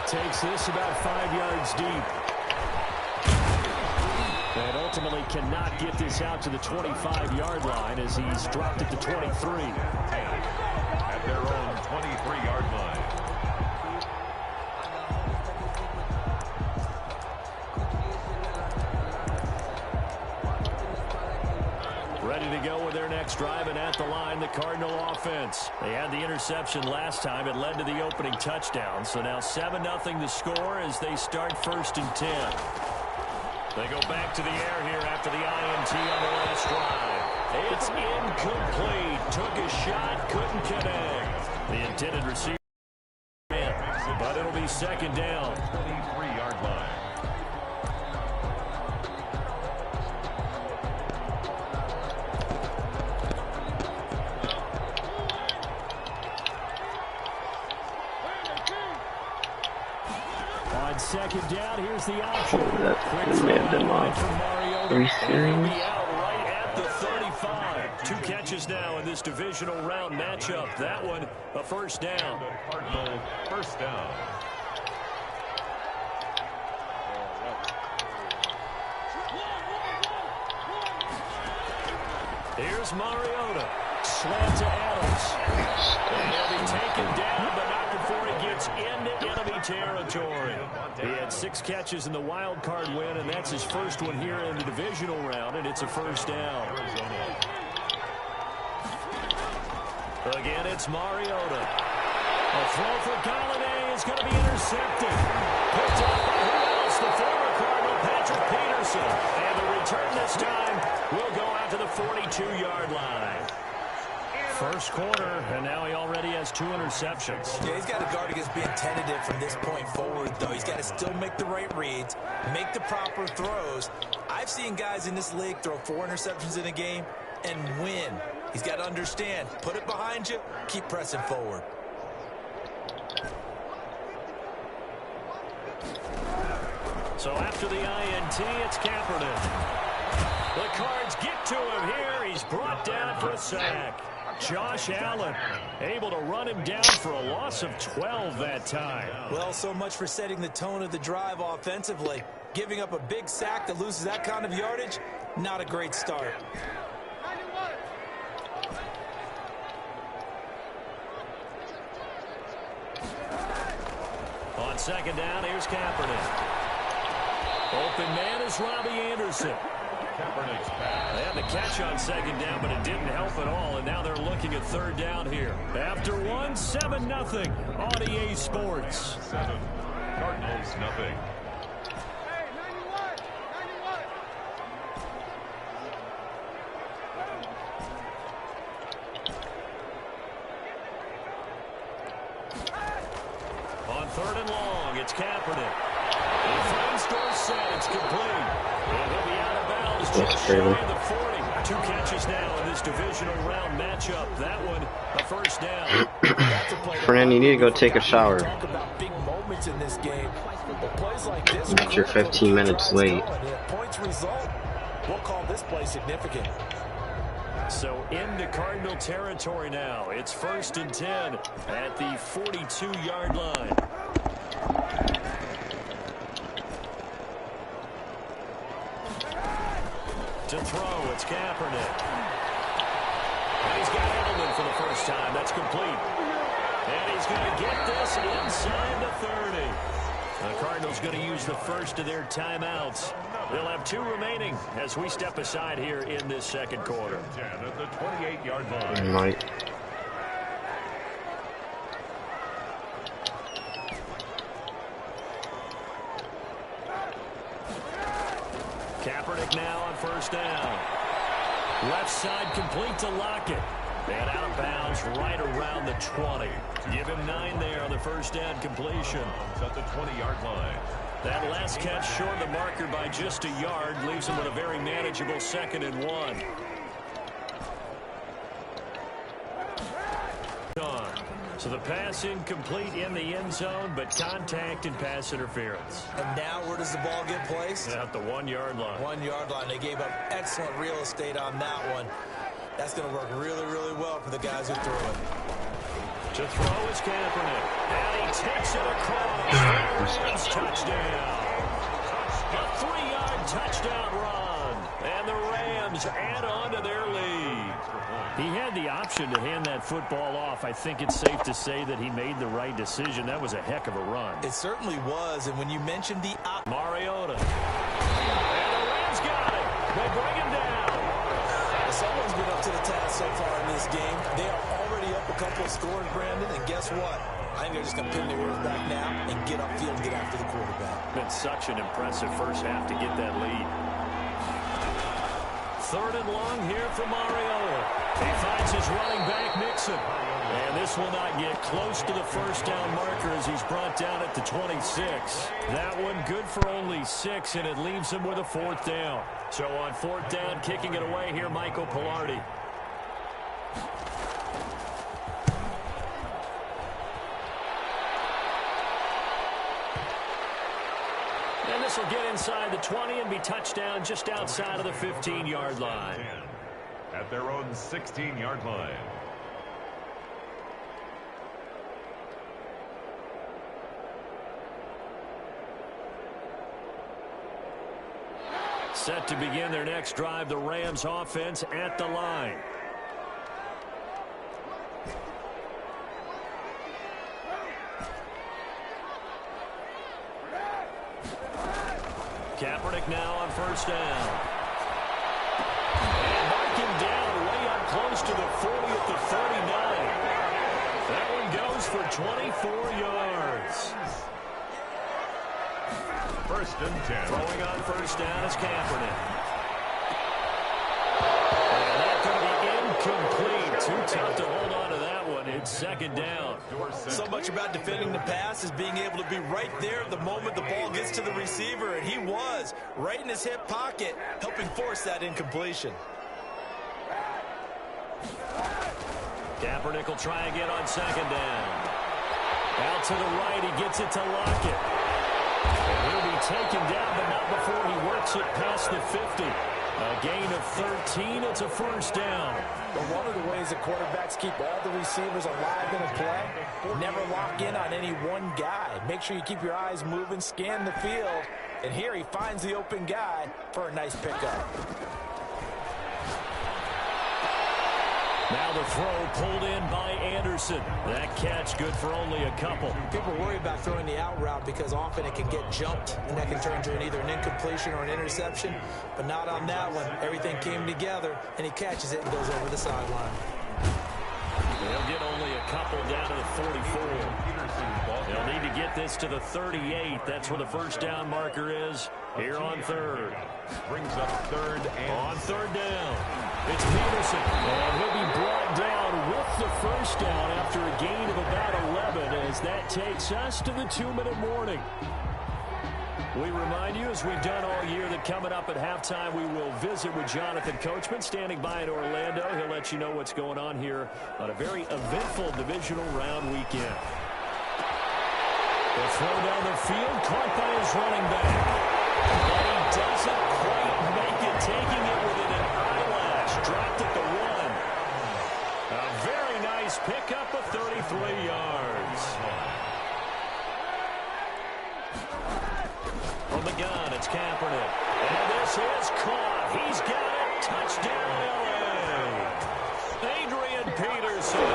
Takes this about 5 yards deep. And ultimately cannot get this out to the 25-yard line as he's dropped it to 23. At their own 23-yard line. Ready to go with their next drive, and at the line, the Cardinal offense. They had the interception last time. It led to the opening touchdown. So now 7-0 the score as they start 1st and 10. They go back to the air here after the INT on the last drive. It's incomplete. Took a shot, couldn't connect. The intended receiver, but it'll be 2nd down. 23-yard line. On 2nd down, here's the option. That may have been long. Are you serious? Right at the 35. 2 catches now in this divisional round matchup. That one, a 1st down. Cardinals 1st down. Here's Mariota. Slant to Adams. And he'll be taken down, but not before he gets into enemy territory. He had 6 catches in the wild card win, and that's his first one here in the divisional round, and it's a 1st down. Again, it's Mariota. A throw for Galladay is going to be intercepted. Picked up by who else? The former Cardinal, Patrick Peterson. And the return this time will go out to the 42-yard line. 1st quarter, and now he already has 2 interceptions. Yeah, he's got to guard against being tentative from this point forward, though. He's got to still make the right reads, make the proper throws. I've seen guys in this league throw 4 interceptions in a game and win. He's got to understand, put it behind you, keep pressing forward. So after the INT, it's Kaepernick. The Cards get to him here. He's brought down for a sack. Josh Allen able to run him down for a loss of 12 that time. Well, so much for setting the tone of the drive offensively. Giving up a big sack that loses that kind of yardage, not a great start. On 2nd down, here's Kaepernick. Open man is Robbie Anderson. Kaepernick's pass. They had the catch on 2nd down, but it didn't help at all, and now they're looking at 3rd down here. After 1, 7-0 on EA Sports. 7. Cardinals nothing. On 3rd and long, it's Kaepernick. He finds Dorsett. It's complete. And he'll be out of bounds just shy of the 40. 2 catches now in this divisional round matchup. That one, a 1st down. Fernand, you need to go take a shower. Talk about big moments in this game. But plays like this, You're 15 minutes late. Points result. We'll call this play significant. So into Cardinal territory now. It's 1st and 10 at the 42-yard line. To throw, it's Kaepernick. And he's got Edelman for the first time. That's complete. And he's going to get this inside the 30. The Cardinals going to use the first of their timeouts. They'll have 2 remaining as we step aside here in this 2nd quarter. 10 at the 28-yard line. You might. Kaepernick now on 1st down. Left side complete to Lockett. And out of bounds right around the 20. Give him 9 there on the 1st down completion. At the 20-yard line. That last catch short of the marker by just a yard leaves him with a very manageable 2nd and 1. So the pass incomplete in the end zone, but contact and pass interference. And now where does the ball get placed? At the 1-yard line. 1-yard line. They gave up excellent real estate on that one. That's going to work really, really well for the guys who threw it. To throw is Kaepernick. And he takes it across. Rams touchdown. A 3-yard touchdown run. And the Rams add on to their lead. He had the option to hand that football off. I think it's safe to say that he made the right decision. That was a heck of a run. It certainly was. And when you mentioned the Mariota. And the Rams got it. They bring him down. Someone's been up to the task so far in this game. They are already up a couple of scores, Brandon. And guess what? I think they're just going to pin their ears back now and get upfield and get after the quarterback. Been such an impressive first half to get that lead. 3rd and long here for Mariota. He finds his running back, Mixon. And this will not get close to the first down marker as he's brought down at the 26. That one good for only 6, and it leaves him with a 4th down. So on 4th down, kicking it away here, Michael Pilardi. And this will get inside the 20 and be touchdown just outside of the 15-yard line. At their own 16-yard line. Set to begin their next drive, the Rams offense at the line. Kaepernick now on 1st down. And mark him down way up close to the 40 at the 39. That one goes for 24 yards. 1st and 10. Throwing on 1st down is Kaepernick. And that could be incomplete. Too tough to hold on to that one. It's 2nd down. So much about defending the pass is being able to be right there at the moment the ball gets to the receiver, and he was right in his hip pocket, helping force that incompletion. Kaepernick will try again on 2nd down. Out to the right, he gets it to Lockett. And he'll be taken down, but not before he works it past the 50. A gain of 13, it's a 1st down. But one of the ways that quarterbacks keep all the receivers alive in a play, never lock in on any one guy. Make sure you keep your eyes moving, scan the field, and here he finds the open guy for a nice pickup. Now the throw pulled in by Anderson. That catch good for only a couple. People worry about throwing the out route because often it can get jumped, and that can turn into either an incompletion or an interception. But not on that one. Everything came together, and he catches it and goes over the sideline. They'll get only a couple down to the 44. They'll need to get this to the 38. That's where the 1st down marker is here on 3rd. Brings up 3rd and on 3rd down. It's Peterson, and he'll be brought down with the 1st down after a gain of about 11 as that takes us to the 2-minute warning. We remind you, as we've done all year, that coming up at halftime, we will visit with Jonathan Coachman, standing by in Orlando. He'll let you know what's going on here on a very eventful divisional round weekend. The throw down the field, caught by his running back. But he doesn't quite make it, taking it within an eyelash. Dropped at the 1. A very nice pickup of 33 yards. From the gun, it's Kaepernick. And this is caught. He's got it. Touchdown, LA. Adrian Peterson.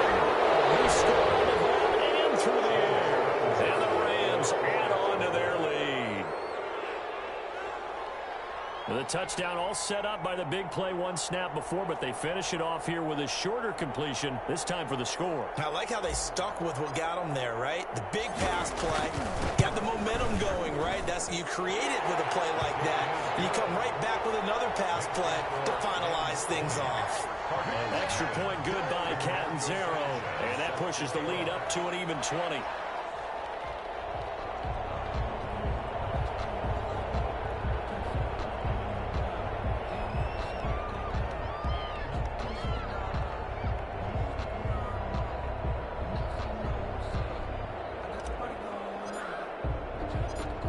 He scored on the ground and through the air. And the Rams add on to their lead. The touchdown all set up by the big play one snap before, but they finish it off here with a shorter completion, this time for the score. I like how they stuck with what got them there, right? The big pass play, got the momentum going, right? That's you create it with a play like that, and you come right back with another pass play to finalize things off. Extra point good by Catanzaro, and that pushes the lead up to an even 20.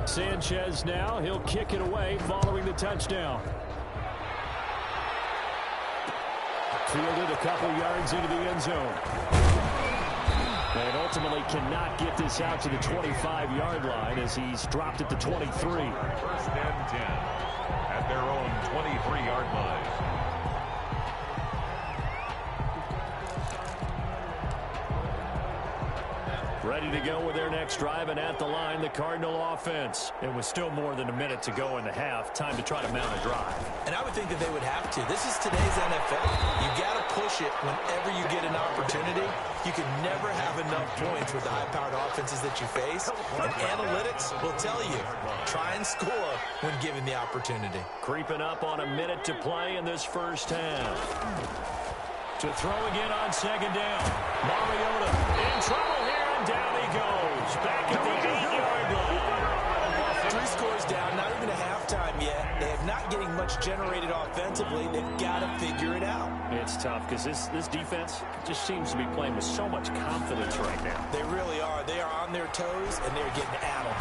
Sanchez now, he'll kick it away following the touchdown. Fielded a couple yards into the end zone. And ultimately cannot get this out to the 25-yard line as he's dropped at the 23. First and 10 at their own 23-yard line. Ready to go with their next drive, and at the line, the Cardinal offense. It was still more than a minute to go in the half. Time to try to mount a drive. And I would think that they would have to. This is today's NFL. You got to push it whenever you get an opportunity. You can never have enough points with the high-powered offenses that you face. And analytics will tell you, try and score when given the opportunity. Creeping up on a minute to play in this first half. To throw again on second down. Mariota in trouble here. Down he goes, back at the 8-yard line. 3 scores down, not even a halftime yet. They have not getting much generated offensively. They've got to figure it out. It's tough because this defense just seems to be playing with so much confidence right now. They really are. They are on their toes, and they're getting at them.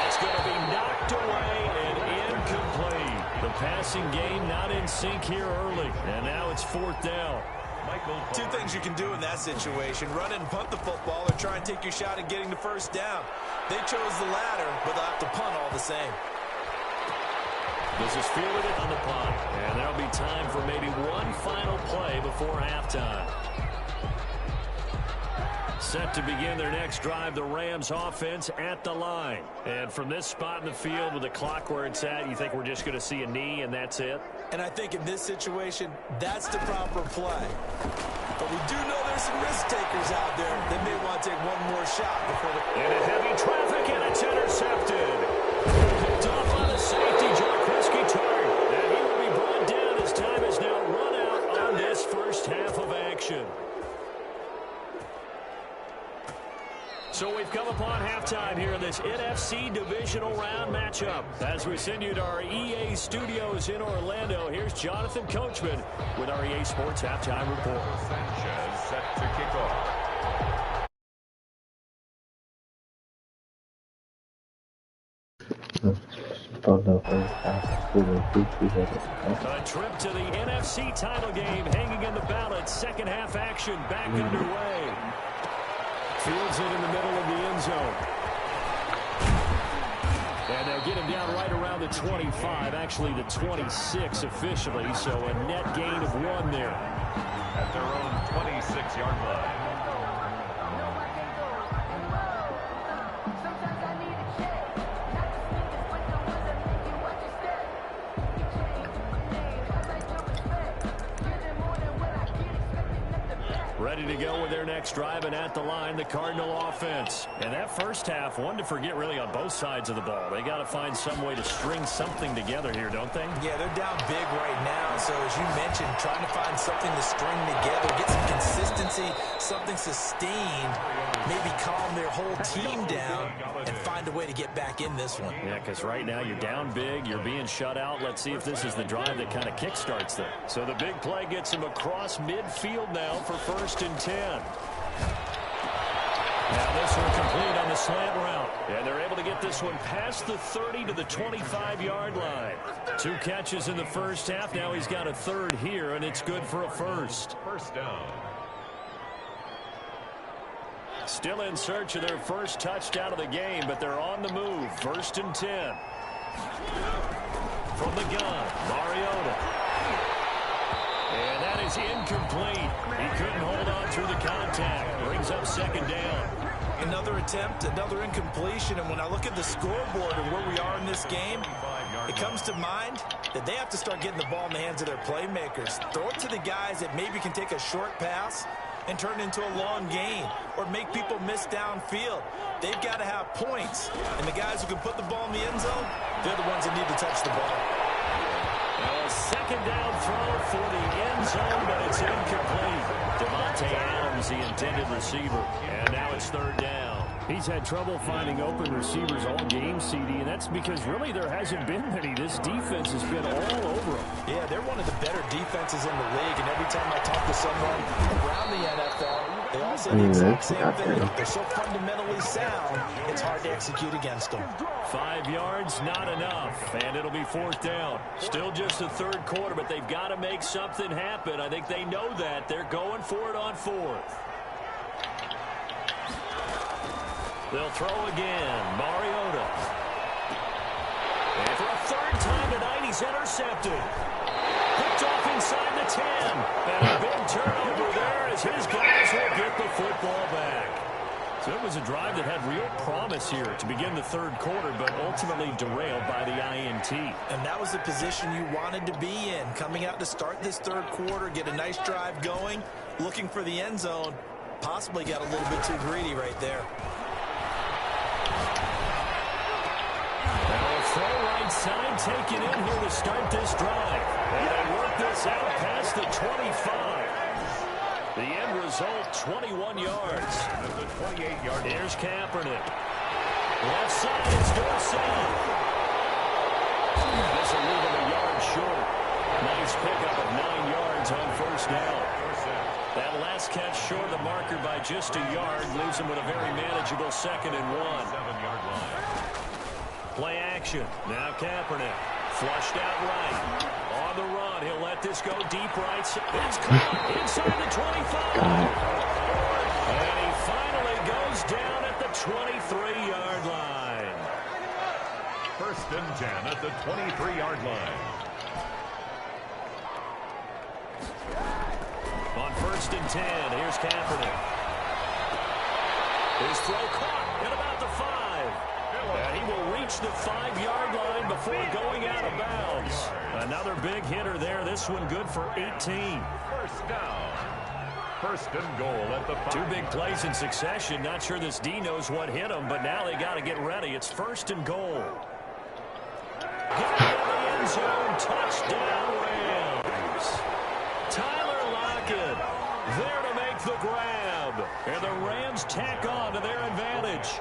It's going to be knocked away and incomplete. The passing game not in sync here early, and now it's 4th down. 2 things you can do in that situation: run and punt the football, or try and take your shot at getting the first down. They chose the latter, but they'll have to punt all the same. This is fielded on the punt, and there'll be time for maybe one final play before halftime. Set to begin their next drive, the Rams offense at the line. And from this spot in the field with the clock where it's at, you think we're just going to see a knee and that's it? And I think in this situation, that's the proper play. But we do know there's some risk takers out there that may want to take one more shot before the... In a heavy traffic, and it's intercepted. Picked off on the safety, Jaquiski Tartt. And he will be brought down as time has now run out on this first half of action. So we've come upon halftime here in this NFC Divisional Round matchup. As we send you to our EA studios in Orlando, here's Jonathan Coachman with our EA Sports Halftime Report. Sanchez set to kick off. A trip to the NFC title game hanging in the balance. Second half action back underway. Fields it in the middle of the end zone. And they'll get him down right around the 25, actually the 26 officially, so a net gain of 1 there. At their own 26-yard line. Ready to go with their next drive, and at the line, the Cardinal offense. And that first half, one to forget really on both sides of the ball. They got to find some way to string something together here, don't they? Yeah, they're down big right now. So as you mentioned, trying to find something to string together, get some consistency, something sustained, maybe calm their whole team down and find a way to get back in this one. Yeah, because right now you're down big, you're being shut out. Let's see if this is the drive that kind of kickstarts them. So the big play gets him across midfield now for 1st and 10. Now this one complete on the slant route. And they're able to get this one past the 30 to the 25-yard line. 2 catches in the first half. Now he's got a 3rd here, and it's good for a 1st. First down. Still in search of their first touchdown of the game, but they're on the move. 1st and 10. From the gun, Mariota. And that is incomplete. He couldn't hold on through the contact. Brings up 2nd down. Another attempt, another incompletion, and when I look at the scoreboard and where we are in this game, it comes to mind that they have to start getting the ball in the hands of their playmakers. Throw it to the guys that maybe can take a short pass and turn it into a long gain or make people miss downfield. They've got to have points, and the guys who can put the ball in the end zone, they're the ones that need to touch the ball. A 2nd down throw for the end zone, but it's incomplete. Devontae Adams, the intended receiver, and now it's 3rd down. He's had trouble finding open receivers all game, CD, and that's because really there hasn't been many. This defense has been all over them. Yeah, they're one of the better defenses in the league, and every time I talk to someone around the NFL, they all say the exact same thing. They're so fundamentally sound, it's hard to execute against them. 5 yards, not enough, and it'll be 4th down. Still just the 3rd quarter, but they've got to make something happen. I think they know that. They're going for it on 4th. They'll throw again. Mariota. And for a third time tonight, he's intercepted. Picked off inside the 10. And a big turnover there as his guys will get the football back. So it was a drive that had real promise here to begin the third quarter, but ultimately derailed by the INT. And that was the position you wanted to be in. Coming out to start this third quarter, get a nice drive going, looking for the end zone. Possibly got a little bit too greedy right there. Now a throw right side taken in here to start this drive. And they work this out past the 25. The end result, 21 yards. At the 28-yard line. Here's Kaepernick. Left side, it's Dorsett. This will leave him a yard short. Nice pickup of 9 yards on first down. That last catch short of the marker by just a yard leaves him with a very manageable 2nd and 1. 7-yard line. Play action. Now Kaepernick. Flushed out right. On the run. He'll let this go deep right. It's caught inside the 25. And he finally goes down at the 23-yard line. 1st and 10 at the 23-yard line. On 1st and 10, here's Kaepernick. His throw caught at about the 5. And he will reach the 5-yard line before going out of bounds. Another big hitter there. This one good for 18. 1st down. 1st and goal at the 5. 2 big plays in succession. Not sure this D knows what hit him, but now they got to get ready. It's 1st and goal. Get out of the end zone. Touchdown, Rams. Tyler Lockett there to make the grab. And the Rams tack on to their advantage.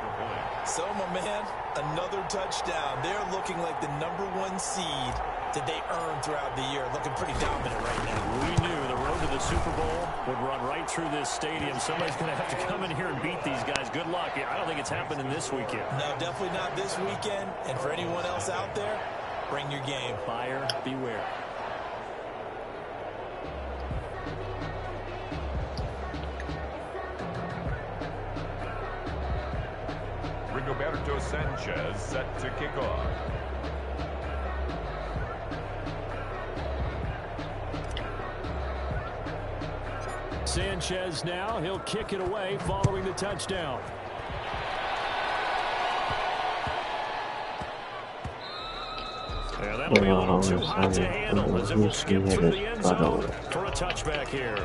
So, my man, another touchdown. They're looking like the #1 seed that they earned throughout the year. Looking pretty dominant right now. We knew the road to the Super Bowl would run right through this stadium. Somebody's going to have to come in here and beat these guys. Good luck. I don't think it's happening this weekend. No, definitely not this weekend. And for anyone else out there, bring your game. Buyer beware. Rigoberto Sanchez set to kick off. Sanchez now. He'll kick it away following the touchdown. Yeah, that'll be a little too hot to handle as it will skip through the end zone for a touchback here.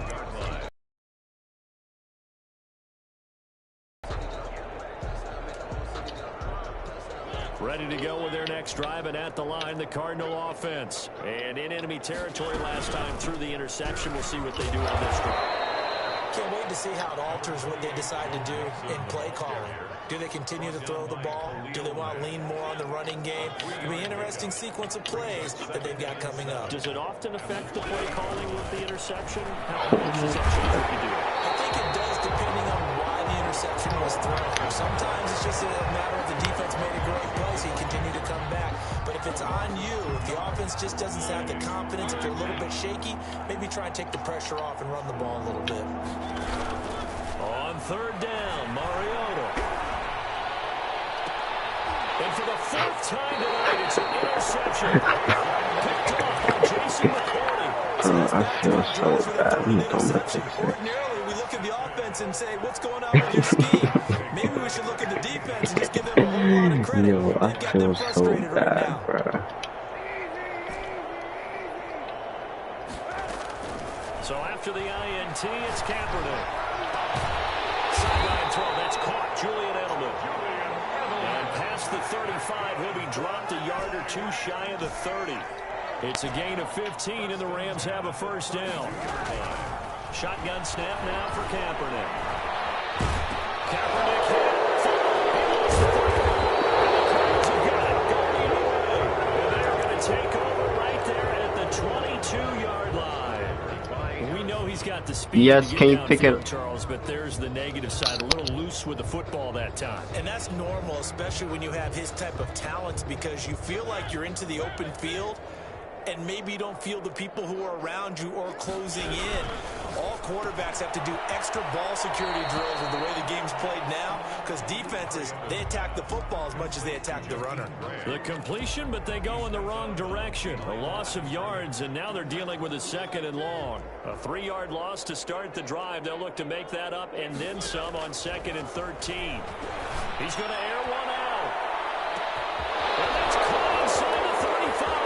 Ready to go with their next drive, and at the line, the Cardinal offense. And in enemy territory last time through the interception. We'll see what they do on this drive. Can't wait to see how it alters what they decide to do in play calling. Do they continue to throw the ball? Do they want to lean more on the running game? It'll be an interesting sequence of plays that they've got coming up. Does it often affect the play calling with the interception? How much does that change what you do? I think it does, depending on why the interception was thrown. Sometimes it's just a matter of the defense made a great play, so you continue to come back. But if it's on you, if the offense just doesn't have the confidence, if they're a little bit shaky, maybe try and take the pressure off and run the ball a little bit. On 3rd down, Mariota. And for the 4th time tonight, it's an interception. Picked off by Jason McCourty. I feel so bad. Ordinarily, we look at the offense and say, what's going on with your scheme? Maybe we should look at the defense and just give them a whole lot of credit. Yo, I feel so bad, bro. So after the INT, it's Kaepernick. Sideline throw, that's caught. Julian Edelman. And past the 35, he'll be dropped a yard or 2 shy of the 30. It's a gain of 15, and the Rams have a 1st down. Shotgun snap now for Kaepernick. Kaepernick hit. And they're going to take over right there at the 22-yard line. We know he's got the speed. Yes, can you pick it? Charles, but there's the negative side. A little loose with the football that time. And that's normal, especially when you have his type of talents, because you feel like you're into the open field and maybe you don't feel the people who are around you or closing in. All quarterbacks have to do extra ball security drills with the way the game's played now, because defenses, they attack the football as much as they attack the runner. The completion, but they go in the wrong direction. A loss of yards, and now they're dealing with a 2nd and long. A 3-yard loss to start the drive. They'll look to make that up and then some on 2nd and 13. He's going to air one out. And that's caught inside the 35.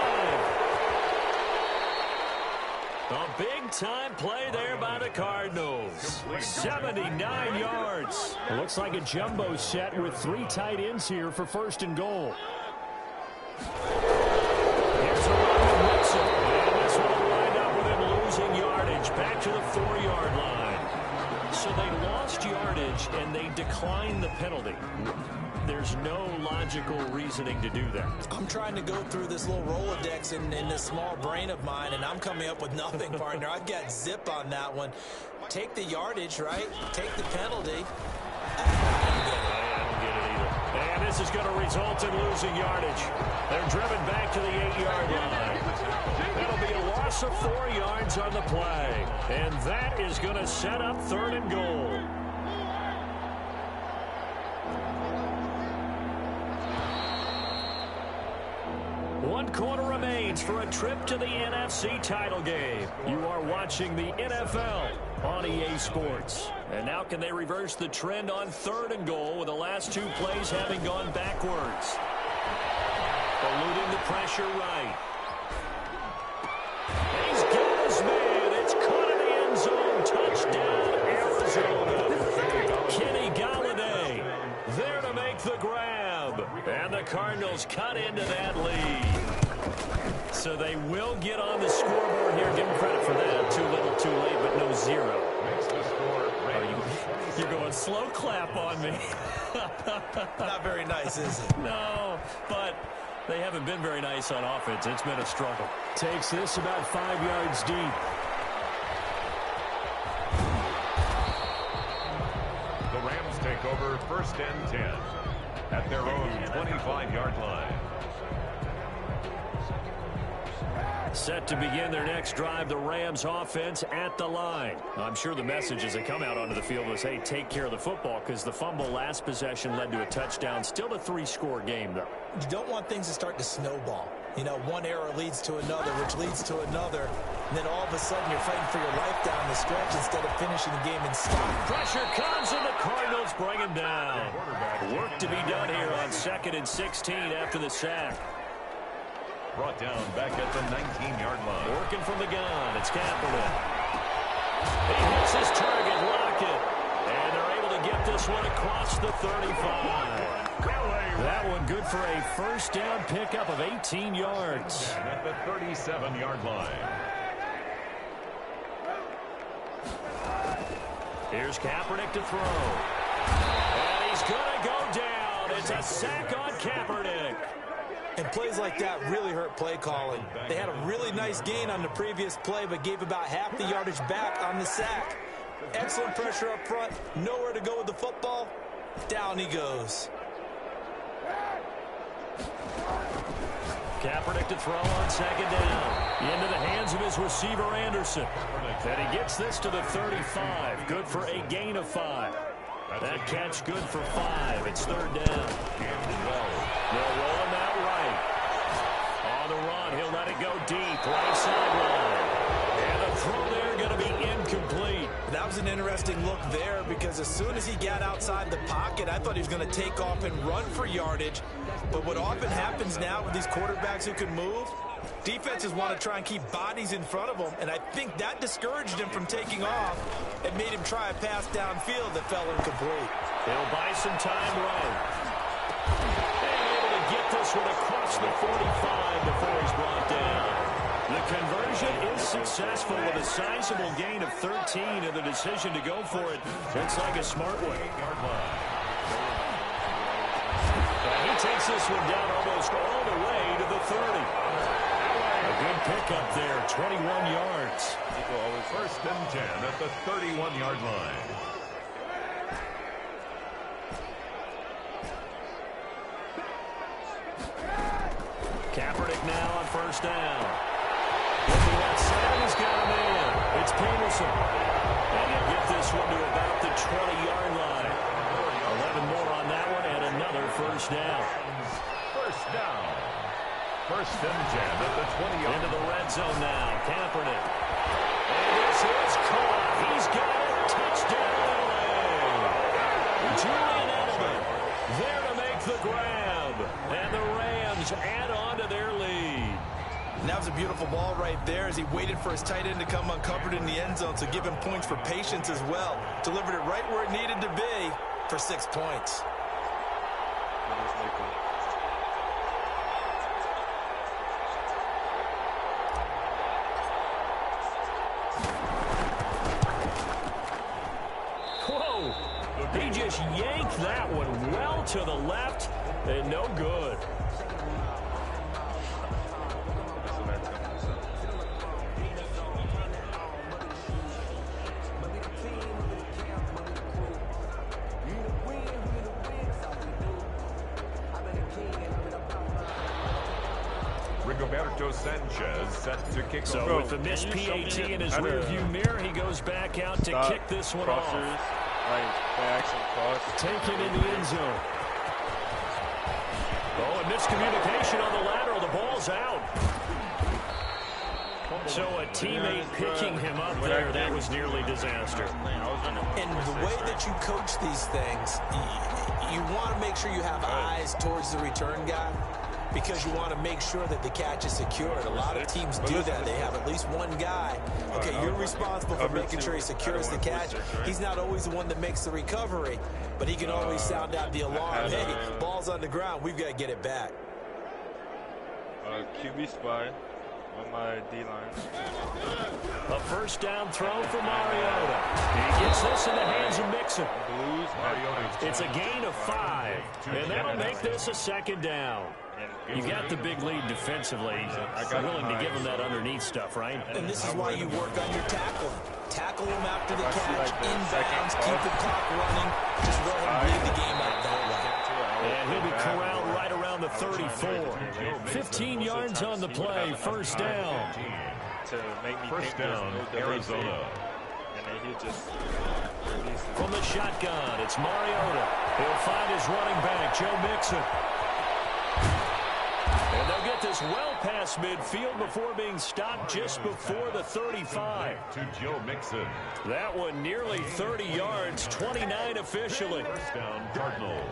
A big-time play there by the Cardinals. 79 yards. It looks like a jumbo set with 3 tight ends here for 1st and goal. Here's a run with Woodson. And this one will wind up with him losing yardage back to the 4-yard line. So they lost yardage, and they declined the penalty. There's no logical reasoning to do that. I'm trying to go through this little Rolodex in this small brain of mine, and I'm coming up with nothing, partner. I've got zip on that one. Take the yardage, right? Take the penalty. I don't get it either. And this is going to result in losing yardage. They're driven back to the 8-yard line. That'll be a loss of 4 yards on the play. And that is going to set up 3rd and goal. One quarter remains for a trip to the NFC title game. You are watching the NFL on EA Sports. And now can they reverse the trend on 3rd and goal with the last 2 plays having gone backwards? Eluding the pressure right. And he's got his man. It's caught in the end zone. Touchdown, Arizona. Kenny Golladay there to make the grab. And the Cardinals cut into that lead. So they will get on the scoreboard here. Give them credit for that. Too little, too late, but no 0. You're going slow clap on me. Not very nice, is it? No, but they haven't been very nice on offense. It's been a struggle. Takes this about 5 yards deep. The Rams take over 1st and 10 at their own 25-yard line. Set to begin their next drive, the Rams offense at the line. I'm sure the message as they come out onto the field was, hey, take care of the football, because the fumble last possession led to a touchdown. Still a 3-score game, though. You don't want things to start to snowball. You know, one error leads to another, which leads to another. And then all of a sudden you're fighting for your life down the stretch instead of finishing the game in style. Pressure comes, and the Cardinals bring him down. Work to be done here on 2nd and 16 after the sack. Brought down back at the 19-yard line. Working from the gun. It's Kaepernick. He hits his target, Lockett. And they're able to get this one across the 35. That one good for a 1st down pickup of 18 yards. And at the 37-yard line. Here's Kaepernick to throw. And he's going to go down. It's a sack on Kaepernick. And plays like that really hurt play calling. They had a really nice gain on the previous play, but gave about half the yardage back on the sack. Excellent pressure up front. Nowhere to go with the football. Down he goes. Kaepernick to throw on 2nd down. Into the hands of his receiver, Anderson. And he gets this to the 35. Good for a gain of 5. That catch good for 5. It's 3rd down. They'll roll him out right. On the run, he'll let it go deep. Right sideline. And the throw there going to be incomplete. That was an interesting look there, because as soon as he got outside the pocket, I thought he was going to take off and run for yardage. But what often happens now with these quarterbacks who can move, defenses want to try and keep bodies in front of them, and I think that discouraged him from taking off and made him try a pass downfield that fell incomplete. They'll buy some time right. And able to get this one across the 45 before he's brought down. The conversion is successful with a sizable gain of 13, and the decision to go for it looks like a smart one. And he takes this one down almost all the way to the 30. A good pickup there, 21 yards. 1st and 10 at the 31-yard line. Kaepernick now on 1st down. Looking outside, he's got a man. It's Peterson. And he'll get this one to about the 20-yard line. 11 more on that one and another first down. First down. First and 10 at the 20-yard. Into the red zone now. Kaepernick. And this is caught. He's got it. Touchdown, LA. Julian Edelman there to make the grab. And the Rams add on to their lead. And that was a beautiful ball right there as he waited for his tight end to come uncovered in the end zone, so give him points for patience as well. Delivered it right where it needed to be for 6 points. Whoa! He just yanked that one well to the left and no good. Rigoberto Sanchez set to kick. So with the missed PAT in his rearview mirror, he goes back out to kick this one off. Taken in the end zone. Oh, a miscommunication on the lateral. The ball's out. So a teammate picking him up there, that was nearly disaster. And the way that you coach these things, you want to make sure you have eyes towards the return guy, because you want to make sure that the catch is secured. A lot of teams do that. They have at least one guy. Okay, you're responsible for making sure he secures the catch. He's not always the one that makes the recovery, but he can always sound out the alarm. Hey, ball's on the ground. We've got to get it back. QB spy on my D-line. A first down throw for Mariota. He gets this in the hands of Mixon. It's a gain of 5, and that'll make this a second down. You got the big lead defensively. Willing to give him that underneath stuff, right? And this is why you work on your tackling. Tackle him after the catch, inbounds, keep the clock running. Just go ahead and lead the game up that way. And he'll be corralled right around the 34. 15 yards on the play, first down. First down, Arizona. From the shotgun, it's Mariota. He'll find his running back, Joe Mixon. And they'll get this well past midfield before being stopped just before the 35. To Joe Mixon. That one nearly 30 yards, 29 officially. First down, Cardinals.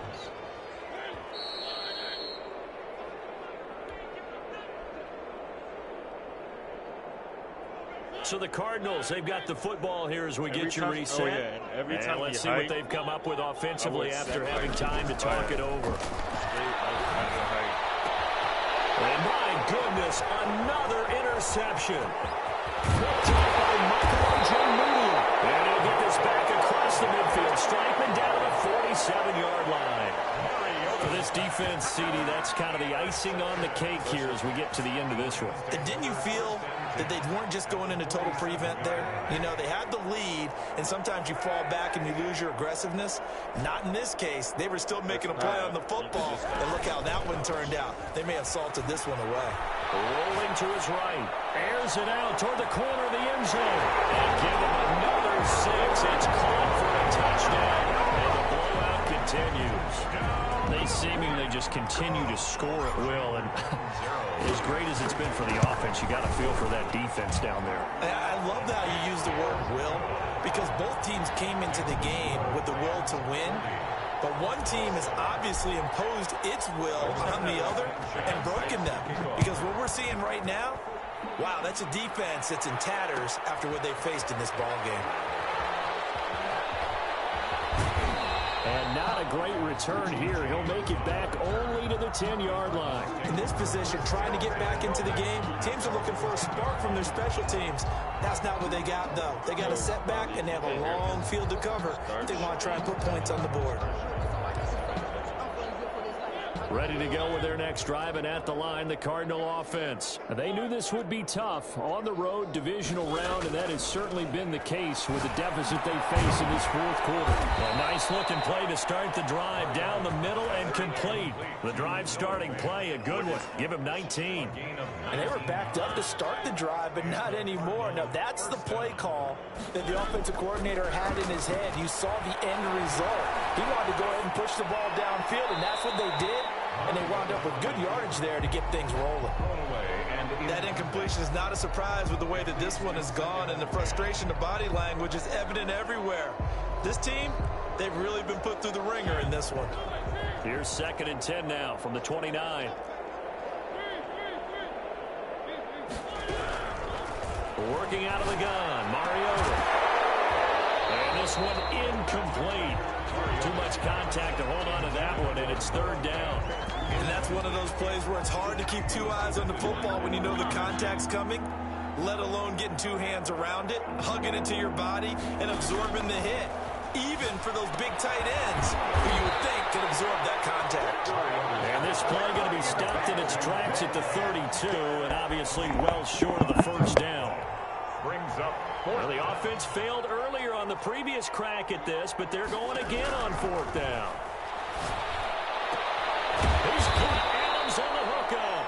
So the Cardinals, they've got the football here as we get your reset. And let's see what they've come up with offensively after having time to talk it over. And my goodness, another interception. Picked up by Michael Moody. And he'll get this back across the midfield, striping down the 47-yard line. For this defense, CD, that's kind of the icing on the cake here as we get to the end of this one. And didn't you feel that they weren't just going into total prevent there? You know, they had the lead, and sometimes you fall back and you lose your aggressiveness. Not in this case. They were still making a play on the football, and look how that one turned out. They may have salted this one away. Rolling to his right. Airs it out toward the corner of the end zone. And give him another 6. It's called for a touchdown. And the blowout continues. They seemingly just continue to score at will. And as great as it's been for the offense, you got to feel for that defense down there. I love how you use the word will, because both teams came into the game with the will to win. But one team has obviously imposed its will on the other and broken them. Because what we're seeing right now, wow, that's a defense that's in tatters after what they faced in this ball game. And not a great return here. He'll make it back only to the 10-yard line. In this position, trying to get back into the game, teams are looking for a spark from their special teams. That's not what they got, though. They got a setback, and they have a long field to cover if they want to try and put points on the board. Ready to go with their next drive, and at the line, the Cardinal offense. They knew this would be tough on the road divisional round, and that has certainly been the case with the deficit they face in this fourth quarter. A nice looking play to start the drive down the middle and complete. The drive starting play, a good one. Give him 19. And they were backed up to start the drive, but not anymore. Now, that's the play call that the offensive coordinator had in his head. You saw the end result. He wanted to go ahead and push the ball downfield, and that's what they did. And they wound up with good yardage there to get things rolling. That incompletion is not a surprise with the way that this one has gone, and the frustration, the body language is evident everywhere. This team, they've really been put through the ringer in this one. Here's 2nd and 10 now from the 29. Working out of the gun, Mariota. And this one incomplete. Too much contact to hold on to that one, and it's 3rd down. And that's one of those plays where it's hard to keep 2 eyes on the football when you know the contact's coming, let alone getting 2 hands around it, hugging it to your body, and absorbing the hit. Even for those big tight ends who you would think could absorb that contact. And this play going to be stopped in its tracks at the 32, and obviously well short of the 1st down. Brings up 4th. Well, the offense failed earlier on the previous crack at this, but they're going again on 4th down. He's caught Adams on the hookup.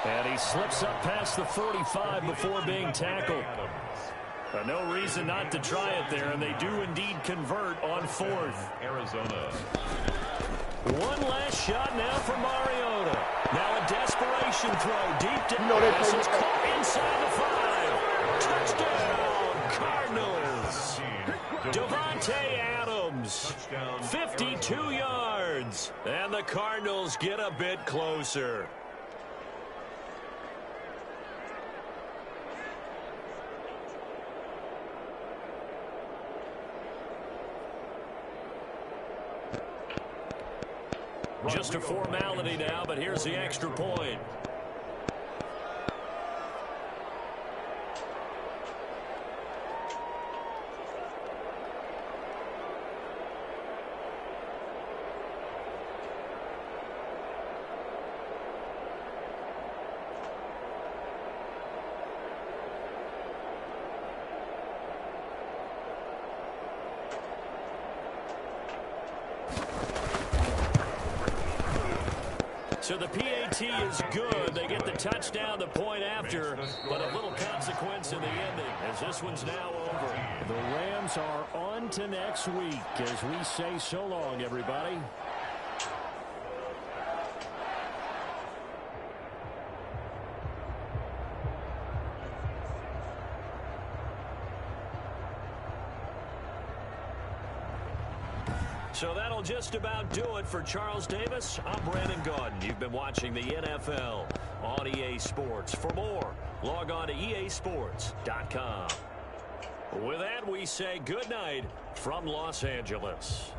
And he slips up past the 45 before being tackled. But no reason not to try it there, and they do indeed convert on 4th. Arizona. One last shot now for Mariota. Now a desperation throw deep to inside the 5. Touchdown, Cardinals. Davante Adams, 52 yards. And the Cardinals get a bit closer. Just a formality now, but here's the extra point. So the PAT is good. They get the touchdown, the point after, but a little consequence in the ending as this one's now over. The Rams are on to next week as we say so long, everybody. So that'll just about do it for Charles Davis. I'm Brandon Gaudin. You've been watching the NFL on EA Sports. For more, log on to easports.com. With that, we say good night from Los Angeles.